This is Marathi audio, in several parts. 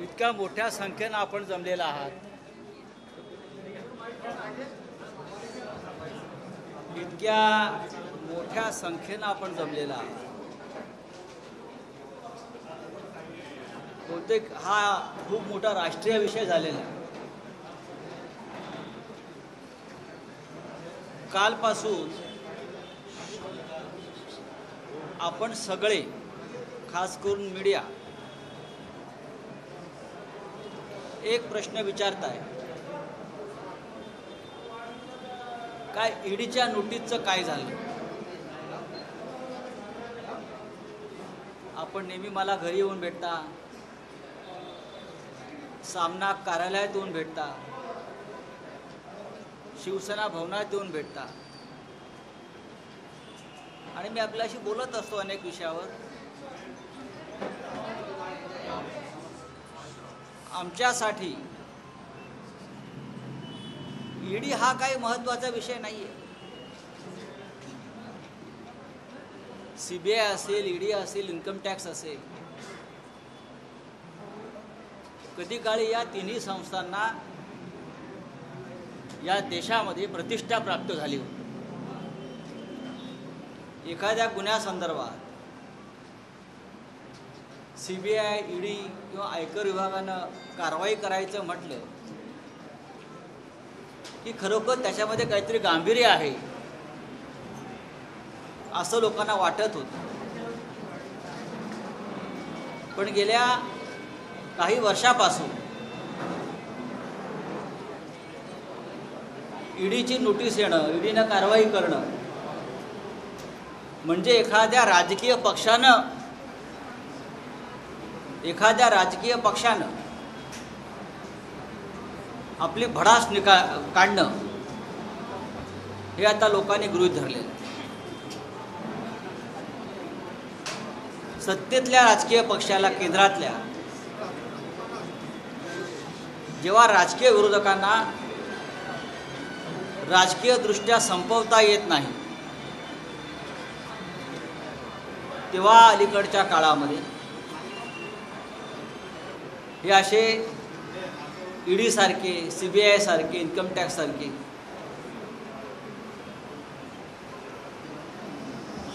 इतक्या मोठ्या संख्येनं आपण जमलेला आहात, इतक्या मोठ्या संख्येनं आपण जमलेला आहात, बहुतेक हा खूप मोठा राष्ट्रीय विषय झालेला आहे. कालपासून आपण सगळे, खास करून मीडिया, एक प्रश्न विचारताय, काय ईडीच्या नोटीसचं काय झालं? आपण नेहमी मला घरी येऊन भेटता, सामना कार्यालयात येऊन भेटता, शिवसेना भवनात येऊन भेटता आणि मी आपल्याशी बोलत असतो अनेक विषयावर. आमच्यासाठी ईडी हा काही महत्त्वाचा विषय नाही आहे. सीबीआय असेल, ईडी असेल, इन्कम टॅक्स असेल, कधी काळी या तिन्ही संस्थांना या देशामध्ये प्रतिष्ठा प्राप्त झाली होती. एखाद्या गुन्ह्यासंदर्भात सीबीआय, ईडी किंवा आयकर विभागानं कारवाई करायचं म्हटलं की खरोखर त्याच्यामध्ये काहीतरी गांभीर्य आहे असं लोकांना वाटत होतं. पण गेल्या काही वर्षापासून ईडीची नोटीस येणं, ईडीनं कारवाई करणं म्हणजे एखाद्या राजकीय पक्षानं आपली भडास काढणं हे आता लोकांनी गृहीत धरले. सत्तेतल्या राजकीय पक्षाला, केंद्रातल्या, जेव्हा राजकीय विरोधकांना राजकीय दृष्ट्या संपवता येत नाही, तेव्हा अलीकडच्या काळामध्ये हे असे ईडी सारखे, सीबीआय सारखे, इन्कम टॅक्स सारखे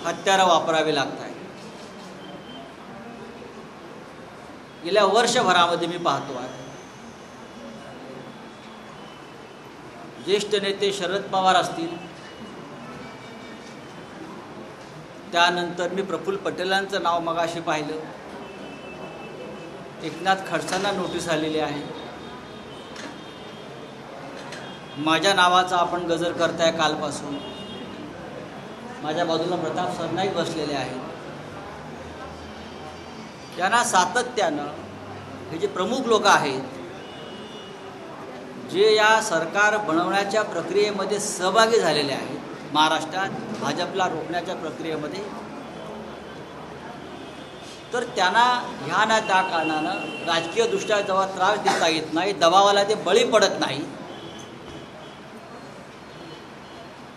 हत्यारं वापरावे लागत आहेत. गेल्या वर्षभरामध्ये मी पाहतो आहे, ज्येष्ठ नेते शरद पवार असतील, त्यानंतर मी प्रफुल्ल पटेलांचं नाव मगाशी पाहिलं, एकनाथ खडसेंना नोटीस आलेली आहे, माझ्या नावाचा आपण गजर करताय कालपासून, माझ्या बाजूला प्रताप सरनाईक बसलेले आहेत. त्यांना सातत्यानं हे जे प्रमुख लोक आहेत, जे या सरकार बनवण्याच्या प्रक्रियेमध्ये सहभागी झालेले आहेत, महाराष्ट्रात भाजपला रोखण्याच्या प्रक्रियेमध्ये, तर त्यांना ह्या ना त्या कारणानं राजकीयदृष्ट्या जेव्हा त्रास देता येत नाही, दबावाला ते बळी पडत नाही,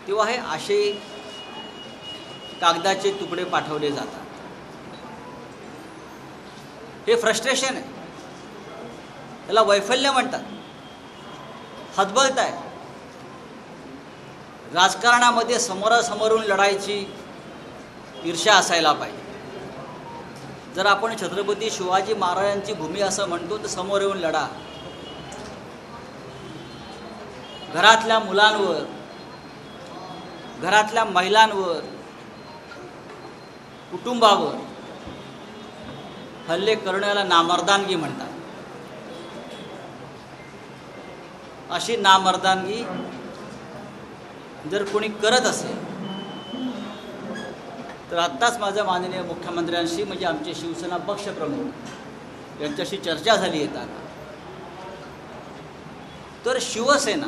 तेव्हा हे असे कागदाचे तुकडे पाठवले जातात. हे फ्रस्ट्रेशन आहे, त्याला वैफल्य म्हणतात. हतबलता आहे. राजकारणामध्ये समोरासमोरून लढायची ईर्ष्या असायला पाहिजे. जर आपण छत्रपती शिवाजी महाराजांची भूमी असं म्हणतो तर समोर येऊन लढा. घरातल्या मुलांवर, घरातल्या महिलांवर, कुटुंबावर हल्ले करण्याला नामर्दानगी म्हणतात. अशी नामर्दानगी जर कोणी करत असेल तर आत्ताच माझ्या माननीय मुख्यमंत्र्यांशी, म्हणजे आमचे शिवसेना पक्षप्रमुख यांच्याशी चर्चा झाली येताना, तर शिवसेना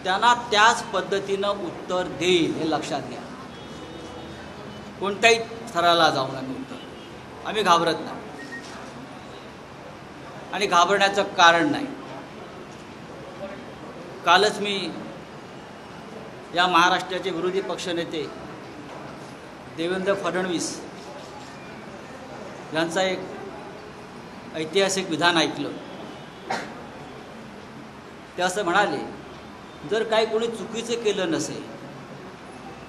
त्यांना त्याच पद्धतीनं उत्तर देईल हे लक्षात घ्या. कोणत्याही थराला जाऊन आम्ही घाबरत नाही आणि घाबरण्याचं कारण नाही. कालच मी या महाराष्ट्राचे विरोधी पक्षनेते देवेंद्र फडणवीस यांचा एक ऐतिहासिक विधान ऐकलं. ते असं म्हणाले, जर काही कोणी चुकीचं केलं नसेल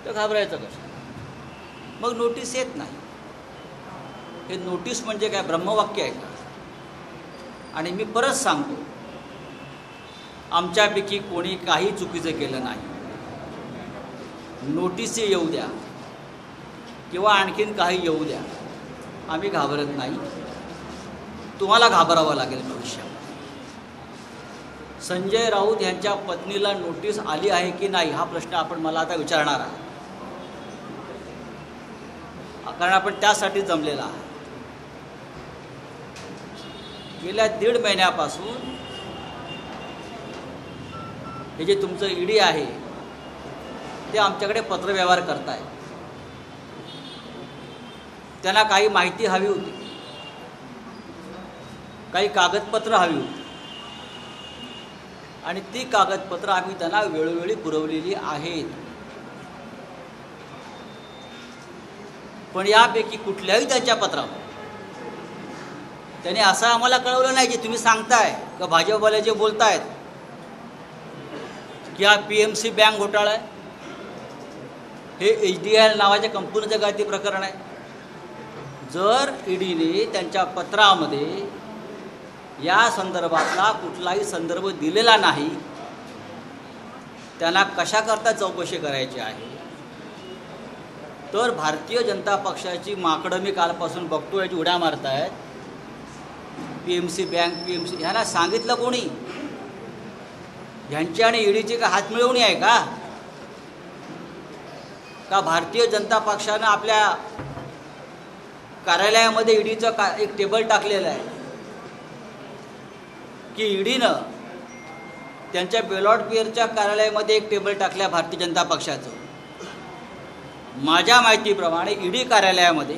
तर घाबरायचं कसं, मग नोटीस येत नाही. हे नोटीस म्हणजे काय ब्रह्मवाक्य आहे का? आणि मी परत सांगतो, आमच्यापैकी कोणी काही चुकीचं केलं नाही. नोटीसी येऊ द्या किंवा आणखीन काही येऊ द्या, आम्ही घाबरत नाही. तुम्हाला घाबरावं लागेल भविष्यात. संजय राऊत यांच्या पत्नीला नोटीस आली आहे की नाही हा प्रश्न आपण मला आता विचारणार आहात, कारण आपण त्यासाठी जमलेला आहे. गेल्या 1.5 महिन्यापासून हे जे तुमचं ईडी आहे ते आमच्याकडे पत्रव्यवहार करताय. त्यांना काही माहिती हवी होती, काही कागदपत्र हवी होती, आणि ती कागदपत्र आम्ही त्यांना वेळोवेळी पुरवलेली आहेत. पण यापैकी कुठल्याही त्यांच्या पत्रावर त्यांनी असं आम्हाला कळवलं नाही, जे तुम्ही सांगताय का भाजपवाले जे बोलतायत की हा PMC बँक घोटाळा आहे, हे HDL नावाच्या कंपनीचं काय ते प्रकरण आहे. जर ईडीने त्यांच्या पत्रामध्ये या संदर्भातला कुठलाही संदर्भ दिलेला नाही, त्यांना कशाकरता चौकशी करायची आहे, तर भारतीय जनता पक्षाची माकडं मी कालपासून बघतो याची उड्या मारतायत. PMC बँक, PMC ह्यांना सांगितलं कोणी? ह्यांची आणि ईडीची का हात मिळवणी आहे का? भारतीय जनता पक्षानं आपल्या कार्यालयामध्ये ईडीचं एक टेबल टाकलेलं आहे की ईडीनं त्यांच्या बेलॉट पिअरच्या कार्यालयामध्ये एक टेबल टाकल्या भारतीय जनता पक्षाचं. माझ्या माहितीप्रमाणे ईडी कार्यालयामध्ये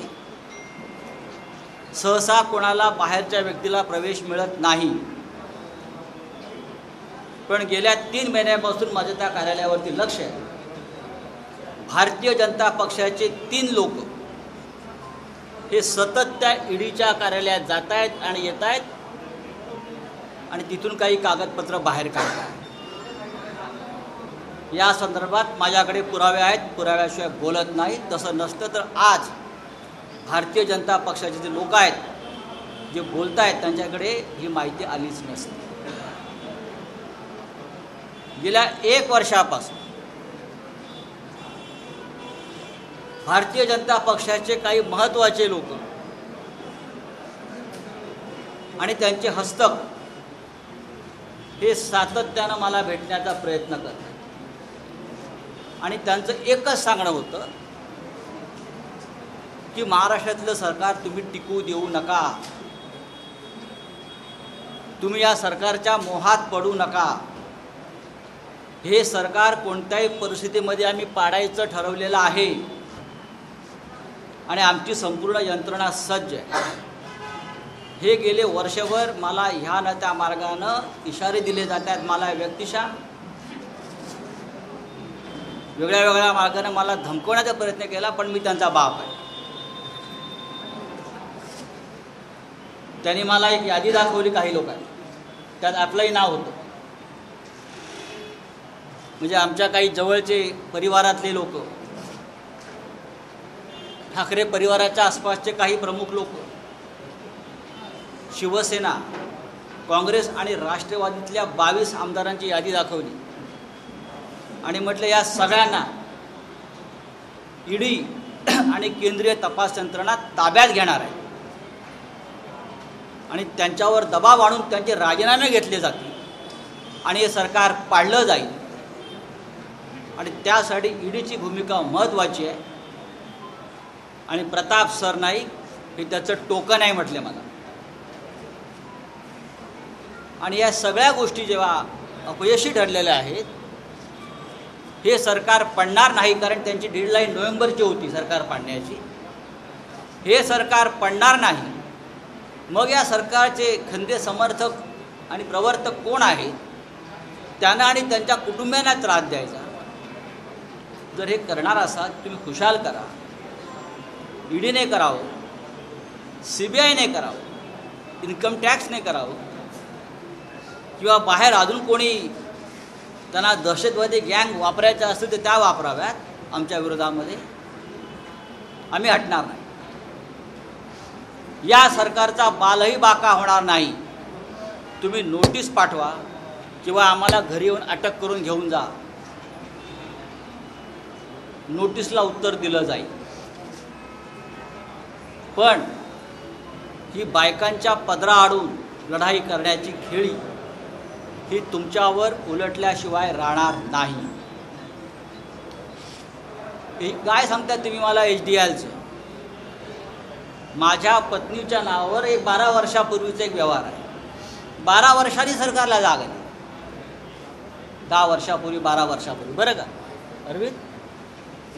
सहसा कोणाला बाहेरच्या व्यक्तीला प्रवेश मिळत नाही. पण गेल्या 3 महिन्यापासून माझं त्या कार्यालयावरती लक्ष आहे. भारतीय जनता पक्षाचे 3 लोक हे सतत त्या ईडीच्या कार्यालयात जात आहेत आणि येत आहेत आणि तिथून काही कागदपत्र बाहेर काढतात. या संदर्भात माझ्याकडे पुरावे आहेत, पुराव्याशिवाय बोलत नाही. तसं नसतं तर आज भारतीय जनता पक्षाचे जे लोक आहेत जे बोलत आहेत त्यांच्याकडे ही माहिती आलीच नसते. गेल्या 1 वर्षापासून भारतीय जनता पक्षाचे काही महत्त्वाचे लोक आणि त्यांचे हस्तक हे सातत्यानं मला भेटण्याचा प्रयत्न करतात. आणि त्यांचं एकच सांगणं होतं की महाराष्ट्रातलं सरकार तुम्ही टिकू देऊ नका, तुम्ही या सरकारच्या मोहात पडू नका. हे सरकार कोणत्याही परिस्थितीमध्ये आम्ही पाडायचं ठरवलेलं आहे आणि आमची संपूर्ण यंत्रणा सज्ज आहे. हे गेले वर्षभर मला ह्या न त्या मार्गानं इशारे दिले जातात. मला व्यक्तिशः वेगळ्या मार्गाने मला धमकवण्याचा प्रयत्न केला, पण मी त्यांचा बाप आहे. त्यांनी मला एक यादी दाखवली काही लोकांनी, त्यात आपलंही नाव होतं. म्हणजे आमच्या काही जवळचे परिवारातले लोक, ठाकरे परिवाराच्या आसपासचे काही प्रमुख लोक, शिवसेना, काँग्रेस आणि राष्ट्रवादीतल्या 22 आमदारांची यादी दाखवली आणि म्हटलं या सगळ्यांना ईडी आणि केंद्रीय तपास यंत्रणा ताब्यात घेणार आहे आणि त्यांच्यावर दबाव आणून त्यांचे राजीनामे घेतले जातील आणि हे सरकार पाडलं जाईल. आणि त्यासाठी ईडीची भूमिका महत्त्वाची आहे आणि प्रताप सरनाईक हे त्याचं टोकन आहे म्हटले मला. आणि या सगळ्या गोष्टी जेव्हा अपयशी ठरलेल्या आहेत, हे सरकार पडणार नाही, कारण त्यांची डेडलाईन नोव्हेंबरची होती सरकार पाडण्याची. हे सरकार पडणार नाही. मग या सरकारचे खंदे समर्थक आणि प्रवर्तक कोण आहेत, त्यांना आणि त्यांच्या कुटुंबियांना त्रास द्यायचा. जर हे करणार असाल तुम्ही खुशाल करा. ईडीने करावं, CBIने करावं, इन्कम टॅक्सने करावं किंवा बाहेर अजून कोणी त्यांना दहशतवादी गँग वापरायचं असेल तर त्या वापराव्यात आमच्या विरोधामध्ये, आम्ही हटणार नाही. या सरकारचा बालही बाका होणार नाही. तुम्ही नोटीस पाठवा किंवा आम्हाला घरी येऊन अटक करून घेऊन जा, नोटीसला उत्तर दिलं जाईल. पण ही बायकांच्या पदराआडून लढाई करण्याची खेळी ही तुमच्यावर उलटल्याशिवाय राहणार नाही. काय सांगता तुम्ही मला HDLचं? माझ्या पत्नीच्या नावावर एक 12 वर्षापूर्वीचा एक व्यवहार आहे. 12 वर्षांनी सरकारला जाग आली. 10 वर्षापूर्वी 12 वर्षापूर्वी, बरं का अरविंद,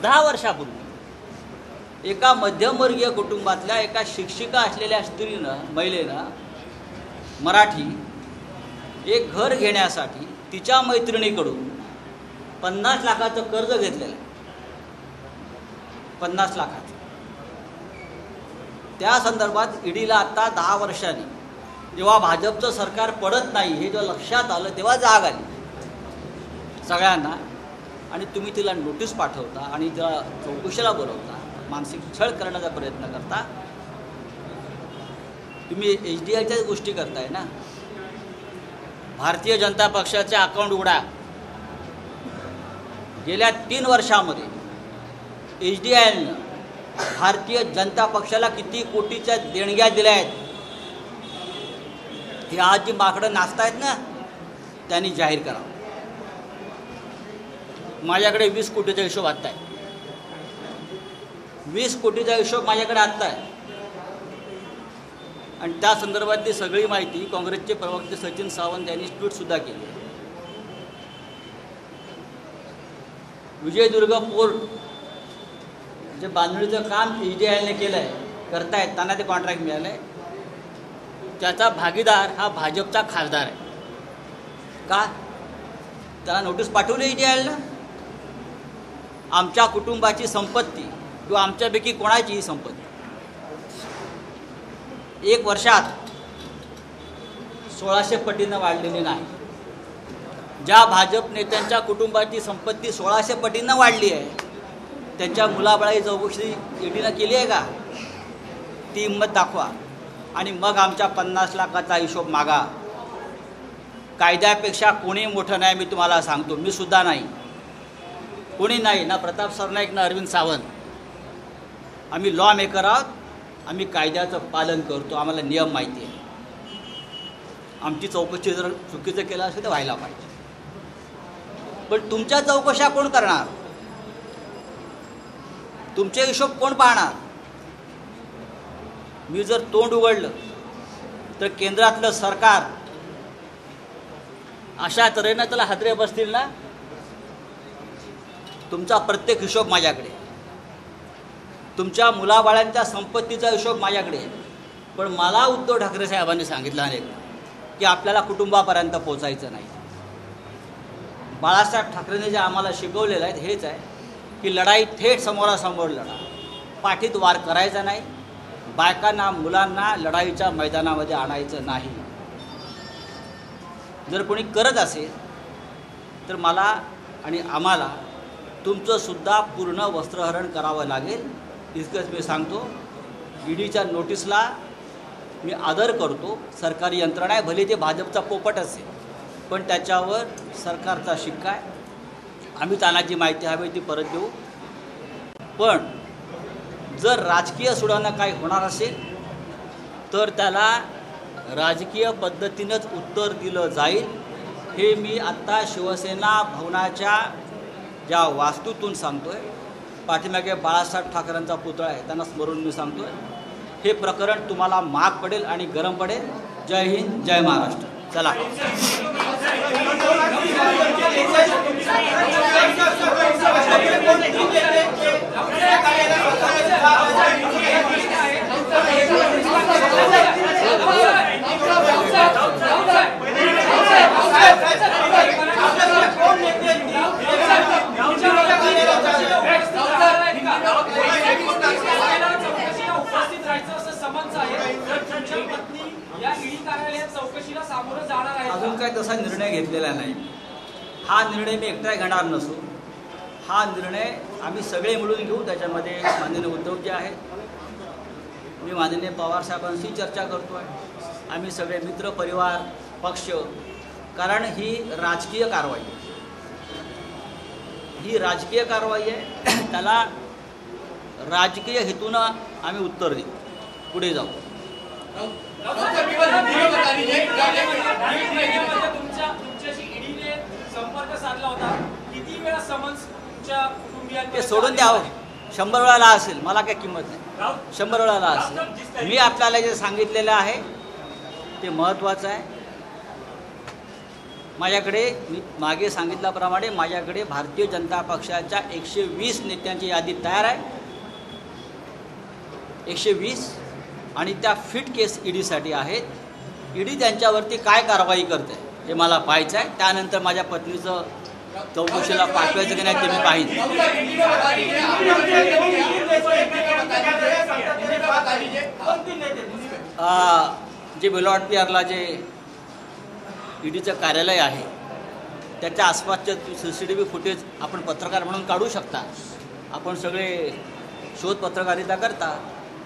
10 वर्षापूर्वी एका मध्यमवर्गीय कुटुंबातल्या एका शिक्षिका असलेल्या स्त्रीनं, महिलेनं, मराठी, एक घर घेण्यासाठी तिच्या मैत्रिणीकडून 50 लाखाचं कर्ज घेतलेलं आहे. 50 लाखाचं. त्या संदर्भात ईडीला आत्ता 10 वर्षांनी जेव्हा भाजपचं सरकार पडत नाही हे जेव्हा लक्षात आलं तेव्हा जाग आली सगळ्यांना. आणि तुम्ही तिला नोटीस पाठवता आणि तिला चौकशीला बोलवता, मानसिक छळ करण्याचा प्रयत्न करता. तुम्ही HDLच्याच गोष्टी करताय ना. भारतीय जनता पक्षाचे अकाउंट उघडा. गेल्या 3 वर्षामध्ये HDLनं भारतीय जनता पक्षाला किती कोटीच्या देणग्या दिल्या आहेत हे आज जी माकडं नाचतायत ना त्यांनी जाहीर करावं. माझ्याकडे 20 कोटीचा हिशोब आत्ता आहे. 20 कोटीचा हिशोब माझ्याकडे आत्ता आहे. आणि त्या संदर्भातली सगळी माहिती काँग्रेसचे प्रवक्ते सचिन सावंत यांनी ट्विटसुद्धा केली. विजयदुर्ग पोर्ट जे बांधणीचं काम HDLने केलं आहे, करतायत, त्यांना ते कॉन्ट्रॅक्ट मिळालं आहे. त्याचा भागीदार हा भाजपचा खासदार आहे. का? त्याला नोटीस पाठवली HDLनं. आमच्या कुटुंबाची संपत्ती किंवा आमच्यापैकी कोणाचीही संपत्ती 1 वर्षात 1600 पटीनं वाढलेली नाही. ज्या भाजप नेत्यांच्या कुटुंबाची संपत्ती 1600 पटीनं वाढली आहे त्यांच्या मुलाबाळाची चौकशी ईडीनं केली आहे का? ती हिंमत दाखवा आणि मग आमच्या 50 लाखाचा हिशोब मागा. कायद्यापेक्षा कोणी मोठं नाही, मी तुम्हाला सांगतो. मी सुद्धा नाही, कोणी नाही, ना प्रताप सरनाईक ना अरविंद सावंत. आम्ही लॉ मेकर आहोत. आम्ही कायद्याचं पालन करतो. आम्हाला नियम माहिती आहे. आमची चौकशी जर चुकीचं केलं असेल तर व्हायला पाहिजे. पण तुमच्या चौकशा कोण करणार? तुमचे हिशोब कोण पाहणार? मी जर तोंड उघडलं तर केंद्रातलं सरकार अशा तऱ्हेनं त्याला हादरे बसतील ना. तुमचा प्रत्येक हिशोब माझ्याकडे, तुमच्या मुलाबाळांच्या संपत्तीचा हिशोब माझ्याकडे. पण मला उद्धव ठाकरे साहेबांनी सांगितलं अनेक की आपल्याला कुटुंबापर्यंत पोचायचं नाही. बाळासाहेब ठाकरेंनी जे आम्हाला शिकवलेलं आहे हेच आहे की लढाई थेट समोरासमोर लढा, पाठीत वार करायचा नाही, बायकांना मुलांना लढाईच्या मैदानामध्ये आणायचं नाही. जर कोणी करत असेल तर मला आणि आम्हाला तुमचंसुद्धा पूर्ण वस्त्रहरण करावं लागेल. इतकंच मी सांगतो. ईडीच्या नोटीसला मी आदर करतो. सरकारी यंत्रणा आहे, भले ते भाजपचा पोपट असेल, पण त्याच्यावर सरकारचा शिक्का आहे. आम्ही त्यांना जी माहिती हवी ती परत देऊ. पण जर राजकीय सुडानं काही होणार असेल तर त्याला राजकीय पद्धतीनंच उत्तर दिलं जाईल. हे मी आत्ता शिवसेना भवनाच्या ज्या वास्तूतून सांगतो आहे. पाठीमागे बाळासाहेब ठाकरेंचा पुतळा आहे, त्यांना स्मरून मी सांगतो आहे. हे प्रकरण तुम्हाला महाग पडेल आणि गरम पडेल. जय हिंद, जय महाराष्ट्र. चला. उपस्थित राहायचं असं समन्स आहे. अजून काही तसा निर्णय घेतलेला नाही. हा निर्णय मी एकटा घेणार नसून हा निर्णय आम्ही सगळे मिळून घेऊ. त्याच्यामध्ये माननीय उद्धवजी आहेत, मी माननीय पवारसाहेबांशी चर्चा करतो आहे, आम्ही सगळे मित्र परिवार पक्ष, कारण ही राजकीय कारवाई आहे, ही राजकीय कारवाई आहे. त्याला राजकीय हेतूनं आम्ही उत्तर देऊ, पुढे जाऊ. संपर्क साधला होता, किती वेळा समन्स तुमच्या कुटुंबियांनी? ते सोडून द्यावं, 100 वेळाला असेल, मला काही किंमत नाही, 100 वेळाला असेल. मी आपल्याला जे सांगितलेलं आहे ते महत्त्वाचं आहे. माझ्याकडे मी मागे सांगितल्याप्रमाणे माझ्याकडे भारतीय जनता पक्षाच्या 120 नेत्यांची यादी तयार आहे, 120, आणि त्या फिट केस ईडीसाठी आहेत. ईडी त्यांच्यावरती काय कारवाई करते हे मला पाहायचं आहे. त्यानंतर माझ्या पत्नीचं चौकशीला पाठवायचं की नाही ते मी पाहिजे. जे बेलॉट पिअरला जे ईडीचं कार्यालय आहे त्याच्या आसपासचे CCTV फुटेज आपण पत्रकार म्हणून काढू शकता. आपण सगळे शोध पत्रकारिता करता,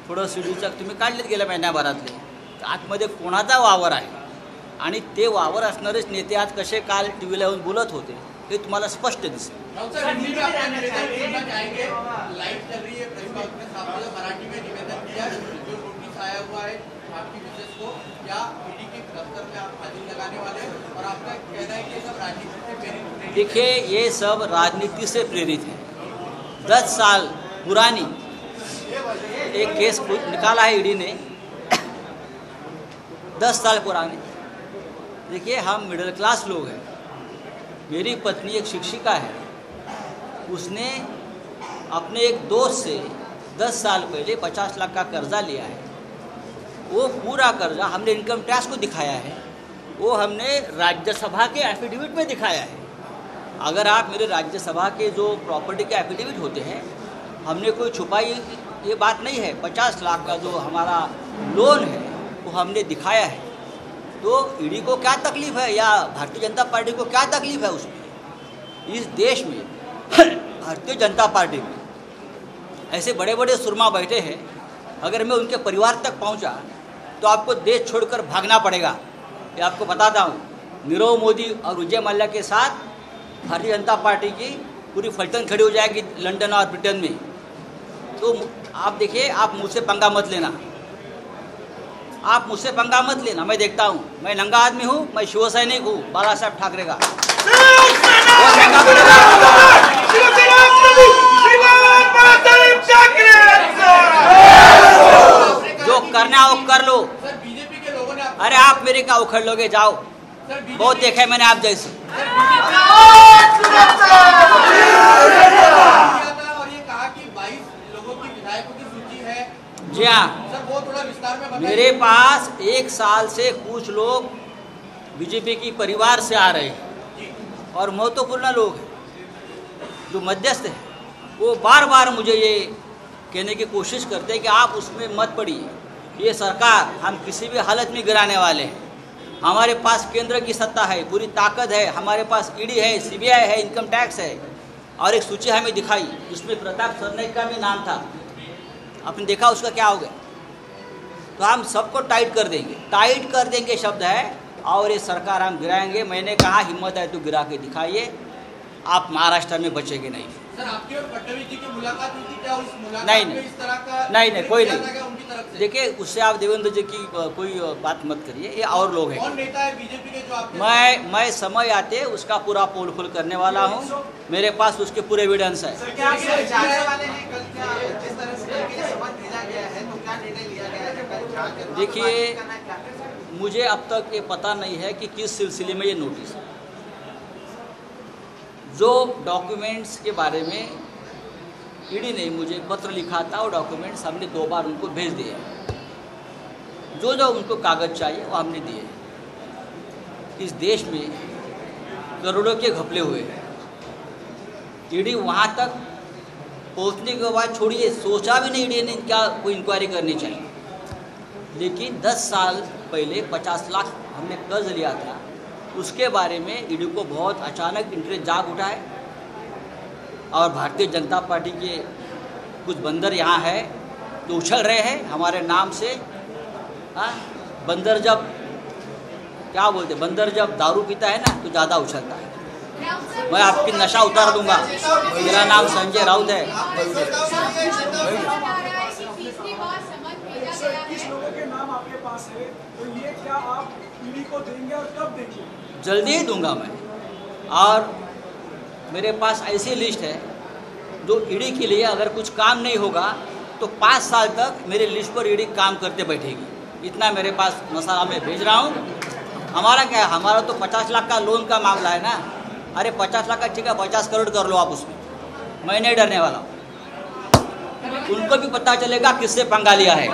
थोडं CCTVचं तुम्ही काढलेत गेल्या महिन्याभरातले. आतमध्ये कोणाचा वावर आहे आणि ते वावर असणारेच नेते आज कसे काल TV ला येऊन बोलत होते हे तुम्हाला स्पष्ट दिसेल. देखिए, ये सब राजनीति से प्रेरित है. 10 साल पुरानी एक केस निकाला है ईडी ने, 10 साल पुराने. देखिए, हम मिडिल क्लास लोग हैं. मेरी पत्नी एक शिक्षिका है, उसने अपने एक दोस्त से 10 साल पहले 50 लाख का कर्जा लिया है. वो पूरा कर्जा हमने इनकम टैक्स को दिखाया है, वो हमने राज्यसभा के एफिडेविट में दिखाया है. अगर आप मेरे राज्यसभा के जो प्रॉपर्टी के एफिडेविट होते हैं, हमने कोई छुपाई ये बात नहीं है. 50 लाख का जो हमारा लोन है वो हमने दिखाया है. तो ईडी को क्या तकलीफ है या भारतीय जनता पार्टी को क्या तकलीफ है उसमें? इस देश में भारतीय जनता पार्टी में ऐसे बड़े बड़े सुरमा बैठे हैं. अगर मैं उनके परिवार तक पहुंचा तो आपको देश छोड़कर भागना पड़ेगा. ये आपको बताता हूँ. नीरव मोदी और विजय मल्ल्या के साथ भारतीय जनता पार्टी की पूरी फलटन खड़ी हो जाएगी लंदन और ब्रिटेन में. तो आप देखिए, आप मुझसे पंगा मत लेना, आप मुझसे पंगा मत लेना. मैं देखता हूँ, मैं नंगा आदमी हूँ, मैं शिवसैनिक हूँ बाला साहब ठाकरे का. जो करना हो कर लो. अरे आप मेरे का उखड़ लोगे, जाओ, बहुत देखा है मैंने आप जैसे. जी हाँ, मेरे पास 1 साल से कुछ लोग बीजेपी की परिवार से आ रहे हैं और महत्वपूर्ण लोग हैं जो मध्यस्थ हैं. वो बार बार मुझे ये कहने की कोशिश करते हैं कि आप उसमें मत पड़िए, ये सरकार हम किसी भी हालत में गिराने वाले हैं. हमारे पास केंद्र की सत्ता है, पूरी ताकत है, हमारे पास ईडी है, CBI है, इनकम टैक्स है. और एक सूची हमें दिखाई जिसमें प्रताप सरनाईक का भी नाम था. आपने देखा उसका क्या हो गया. तो हम सबको टाइट कर देंगे, टाइट कर देंगे शब्द है, और ये सरकार हम गिराएंगे. मैंने कहा हिम्मत है तो गिरा के दिखाइए, आप महाराष्ट्र में बचेंगे नहीं. सर, आपकी और फडणवीस जी की मुलाकात हुई थी क्या? उस मुलाकात नहीं में इस तरह का नहीं कोई नहीं. उनकी तरफ से? देखिए, उससे आप देवेंद्र जी की कोई बात मत करिए, ये और लोग हैं. कौन नेता है बीजेपी के जो आपके? मैं समय आते उसका पूरा पोल खोल करने वाला हूँ. मेरे पास उसके पूरे एविडेंस है. देखिए, मुझे अब तक ये पता नहीं है कि किस सिलसिले में ये नोटिस है. जो डॉक्यूमेंट्स के बारे में ईडी ने मुझे पत्र लिखा था, वो डॉक्यूमेंट्स हमने 2 बार उनको भेज दिए. जो जो उनको कागज़ चाहिए वो हमने दिए. इस देश में करोड़ों के घपले हुए हैं. ईडी वहाँ तक पहुँचने के बाद छोड़िए, सोचा भी नहीं ईडी ने क्या कोई इंक्वायरी करनी चाहिए. लेकिन 10 साल पहले 50 लाख हमने कर्ज लिया था, उसके बारे में ईडी को बहुत अचानक इंटरेस्ट जाग उठा है और भारतीय जनता पार्टी के कुछ बंदर यहाँ है जो उछल रहे हैं हमारे नाम से। हाँ, बंदर जब क्या बोलते, बंदर जब दारू पीता है ना तो ज़्यादा उछलता है। मैं आपकी नशा उतार दूंगा। मेरा नाम संजय राउत है। किस लोगों के नाम आपके पास है, तो ये क्या आप ईडी को देंगे और कब देंगे? जल्दी ही दूंगा मैं। और मेरे पास ऐसी लिस्ट है जो ईडी के लिए अगर कुछ काम नहीं होगा तो 5 साल तक मेरे लिस्ट पर ईडी काम करते बैठेगी। इतना मेरे पास मसाला मैं भेज रहा हूँ। हमारा क्या है, हमारा तो 50 लाख का लोन का मामला है ना। अरे 50 लाख का ठीक है, 50 करोड़ कर लो आप उसमें, मैं नहीं डरने वाला हूँ। उनको भी पता चलेगा किससे पंगा लिया है।